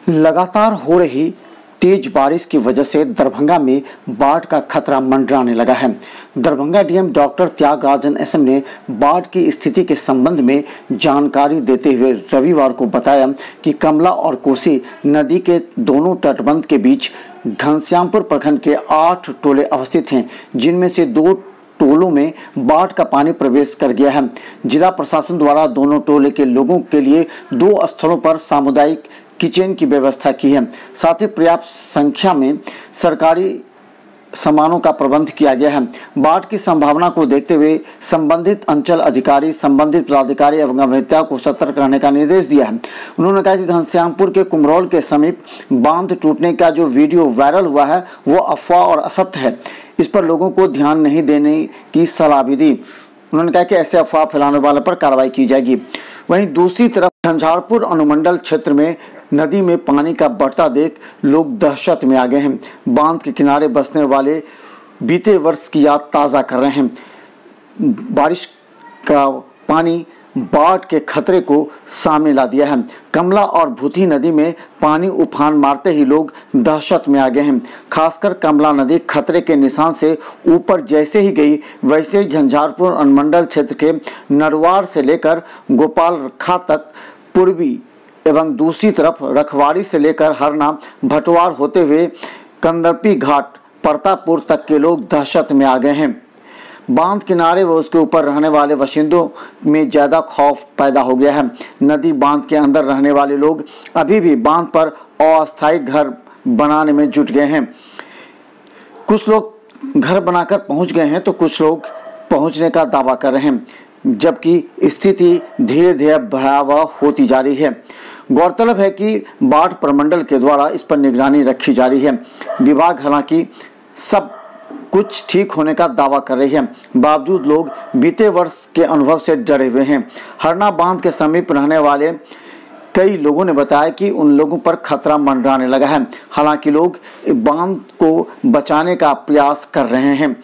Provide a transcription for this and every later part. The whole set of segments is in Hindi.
लगातार हो रही तेज बारिश की वजह से दरभंगा में बाढ़ का खतरा मंडराने लगा है। Darbhanga DM doctor Tyagarajan SM ने बाढ़ की स्थिति के संबंध में जानकारी देते हुए रविवार को बताया कि कमला और कोसी नदी के दोनों तटबंध के बीच घनश्यामपुर प्रखंड के 8 टोले अवस्थित हैं, जिनमें से 2 टोलों में बाढ़ का पानी प्रवेश कर गया है। जिला प्रशासन द्वारा दोनों टोले के लोगों के लिए 2 स्थलों पर सामुदायिक किचन की व्यवस्था की है। साथ ही पर्याप्त संख्या में सरकारी सामानों का प्रबंध किया गया है। बाढ़ की संभावना को देखते हुए संबंधित अंचल अधिकारी, संबंधित पदाधिकारी एवं अभियंताओं को सतर्क रहने का निर्देश दिया है। उन्होंने कहा कि घनश्यामपुर के कुमरौल के समीप बांध टूटने का जो वीडियो वायरल हुआ है वो अफवाह और असत्य है। इस पर लोगों को ध्यान नहीं देने की सलाह भी दी। उन्होंने कहा कि ऐसे अफवाह फैलाने वालों पर कार्रवाई की जाएगी। वहीं दूसरी तरफ झंझारपुर अनुमंडल क्षेत्र में नदी में पानी का बढ़ता देख लोग दहशत में आ गए हैं। बांध के किनारे बसने वाले बीते वर्ष की याद ताज़ा कर रहे हैं। बारिश का पानी बाढ़ के खतरे को सामने ला दिया है। कमला और भूथी नदी में पानी उफान मारते ही लोग दहशत में आ गए हैं। खासकर कमला नदी खतरे के निशान से ऊपर जैसे ही गई, वैसे ही झंझारपुर अनुमंडल क्षेत्र के नरवार से लेकर गोपालखा तक पूर्वी एवं दूसरी तरफ रखवाड़ी से लेकर हरना भटवार होते हुए कंदरपी घाट परतापुर तक के लोग दहशत में आ गए हैं। बांध किनारे व उसके ऊपर रहने वाले बाशिंदों में ज़्यादा खौफ पैदा हो गया है। नदी बांध के अंदर रहने वाले लोग अभी भी बांध पर अस्थायी घर बनाने में जुट गए हैं। कुछ लोग घर बनाकर पहुंच गए हैं तो कुछ लोग पहुंचने का दावा कर रहे हैं, जबकि स्थिति धीरे धीरे भयावह होती जा रही है। गौरतलब है कि बाढ़ प्रमंडल के द्वारा इस पर निगरानी रखी जा रही है। विभाग हालांकि सब कुछ ठीक होने का दावा कर रही है, बावजूद लोग बीते वर्ष के अनुभव से डरे हुए हैं। हरना बांध के समीप रहने वाले कई लोगों ने बताया कि उन लोगों पर खतरा मंडराने लगा है। हालांकि लोग बांध को बचाने का प्रयास कर रहे हैं।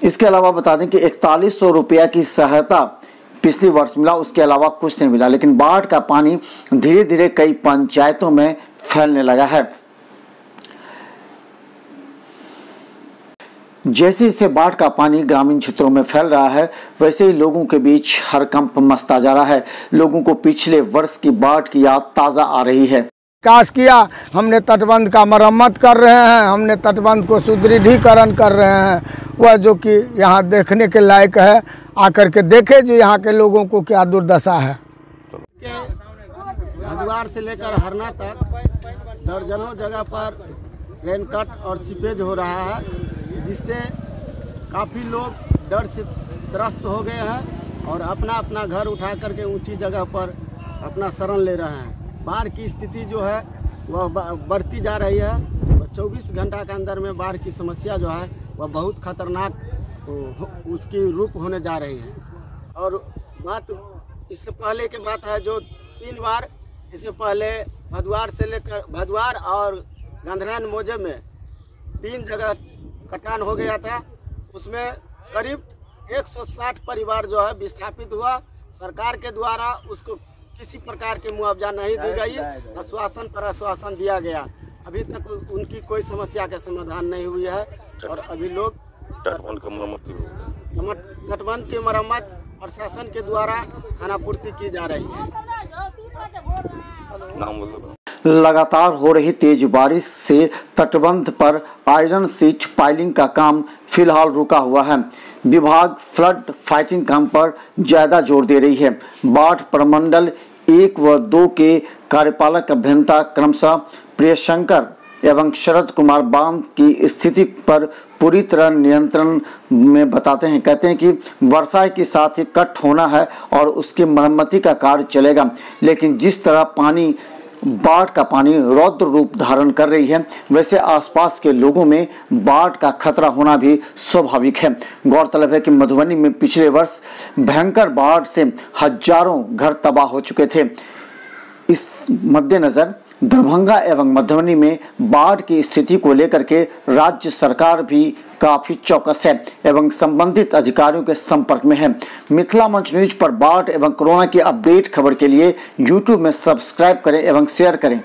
इसके अलावा बता दें कि 4100 रुपया की सहायता पिछले वर्ष मिला, उसके अलावा कुछ नहीं मिला। लेकिन बाढ़ का पानी धीरे धीरे कई पंचायतों में फैलने लगा है। जैसे जैसे बाढ़ का पानी ग्रामीण क्षेत्रों में फैल रहा है, वैसे ही लोगों के बीच हरकंप मचता जा रहा है। लोगों को पिछले वर्ष की बाढ़ की याद ताज़ा आ रही है। विकास किया, हमने तटबंध का मरम्मत कर रहे हैं, हमने तटबंध को सुदृढ़ीकरण कर रहे हैं। वह जो कि यहाँ देखने के लायक है, आकर के देखे जो यहाँ के लोगों को क्या दुर्दशा है। हरिद्वार से लेकर हरना तक दर्जनों जगह पर रेनकट और सीपेज हो रहा है, जिससे काफ़ी लोग डर से त्रस्त हो गए हैं और अपना अपना घर उठा करके ऊंची जगह पर अपना शरण ले रहे हैं। बाढ़ की स्थिति जो है वह बढ़ती जा रही है। 24 घंटा के अंदर में बाढ़ की समस्या जो है वह बहुत खतरनाक उसकी रूप होने जा रही है। और बात इससे पहले की बात है जो 3 बार इससे पहले भदवार से लेकर भदवार और गंधरान मौजे में 3 जगह कटान हो गया था। उसमें करीब 160 परिवार जो है विस्थापित हुआ। सरकार के द्वारा उसको किसी प्रकार की मुआवजा नहीं दी गई, आश्वासन पर आश्वासन दिया गया। अभी तक उनकी कोई समस्या का समाधान नहीं हुई है और अभी लोग तटबंध की मरम्मत प्रशासन के द्वारा खानापूर्ति की जा रही है। लगातार हो रही तेज बारिश से तटबंध पर आयरन सीट पाइलिंग का काम फिलहाल रुका हुआ है। विभाग फ्लड फाइटिंग काम पर ज्यादा जोर दे रही है। बाढ़ प्रमंडल 1 व 2 के कार्यपालक अभियंता क्रमशः प्रियशंकर एवं शरद कुमार बांध की स्थिति पर पूरी तरह नियंत्रण में बताते हैं। कहते हैं कि वर्षा के साथ ही कट होना है और उसकी मरम्मती का कार्य चलेगा। लेकिन जिस तरह बाढ़ का पानी रौद्र रूप धारण कर रही है, वैसे आसपास के लोगों में बाढ़ का खतरा होना भी स्वाभाविक है। गौरतलब है कि मधुबनी में पिछले वर्ष भयंकर बाढ़ से हजारों घर तबाह हो चुके थे। इस मद्देनजर दरभंगा एवं मधुबनी में बाढ़ की स्थिति को लेकर के राज्य सरकार भी काफी चौकस है एवं संबंधित अधिकारियों के संपर्क में है। मिथिला मंच न्यूज पर बाढ़ एवं कोरोना की अपडेट खबर के लिए यूट्यूब में सब्सक्राइब करें एवं शेयर करें।